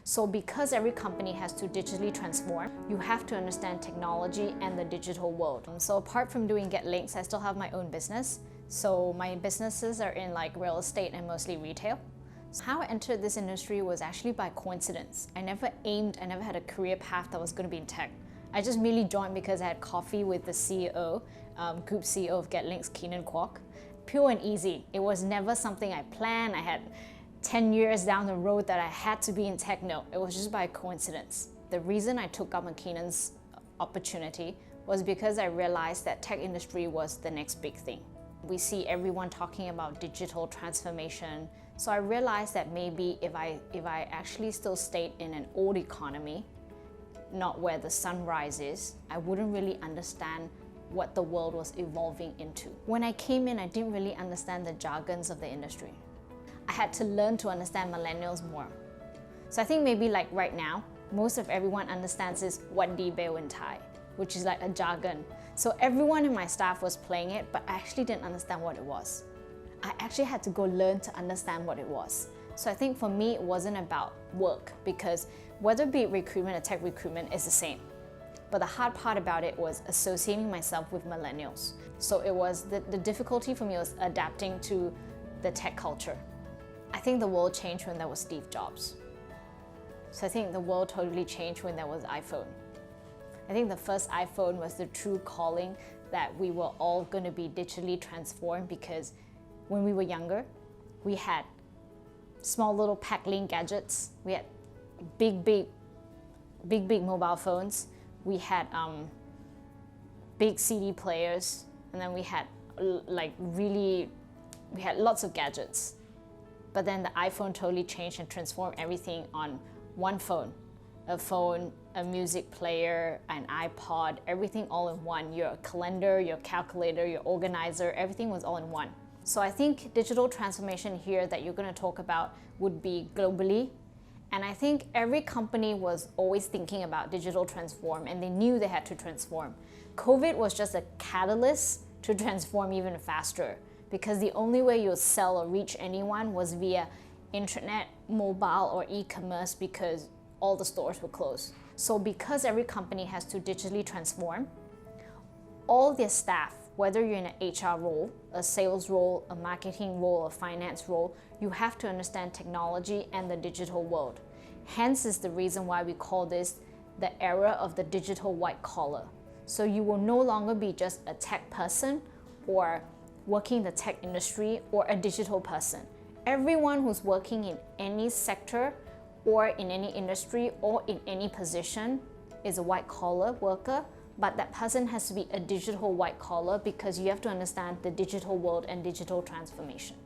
So because every company has to digitally transform, you have to understand technology and the digital world. So apart from doing GetLinks, I still have my own business. So my businesses are in like real estate and mostly retail. So how I entered this industry was actually by coincidence. I never had a career path that was going to be in tech. I just merely joined because I had coffee with the CEO, Group CEO of GetLinks, Keenan Kwok. Pure and easy. It was never something I planned. I had 10 years down the road that I had to be in tech. No, it was just by coincidence. The reason I took up Keenan's opportunity was because I realized that tech industry was the next big thing. We see everyone talking about digital transformation. So I realized that maybe if I actually still stayed in an old economy, not where the sun rises, I wouldn't really understand what the world was evolving into. When I came in, I didn't really understand the jargons of the industry. I had to learn to understand millennials more. So I think maybe like right now, most of everyone understands this "what di beo" in Thai, which is like a jargon. So everyone in my staff was playing it, but I actually didn't understand what it was. I actually had to go learn to understand what it was. So I think for me, it wasn't about work, because whether it be recruitment or tech recruitment is the same. But the hard part about it was associating myself with millennials. So it was the difficulty for me was adapting to the tech culture. I think the world changed when there was Steve Jobs. So I think the world totally changed when there was iPhone. I think the first iPhone was the true calling that we were all going to be digitally transformed, because when we were younger, we had small little pack-link gadgets. We had big mobile phones. We had big CD players, and then we had lots of gadgets. But then the iPhone totally changed and transformed everything on one phone. A phone, a music player, an iPod, everything all in one. Your calendar, your calculator, your organizer, everything was all in one. So I think digital transformation here that you're going to talk about would be globally. And I think every company was always thinking about digital transform, and they knew they had to transform. COVID was just a catalyst to transform even faster, because the only way you'll sell or reach anyone was via internet, mobile, or e-commerce, because all the stores were closed. So because every company has to digitally transform, all their staff, whether you're in an HR role, a sales role, a marketing role, a finance role, you have to understand technology and the digital world. Hence is the reason why we call this the era of the digital white collar. So you will no longer be just a tech person or working in the tech industry or a digital person. Everyone who's working in any sector or in any industry or in any position is a white collar worker, but that person has to be a digital white collar, because you have to understand the digital world and digital transformation.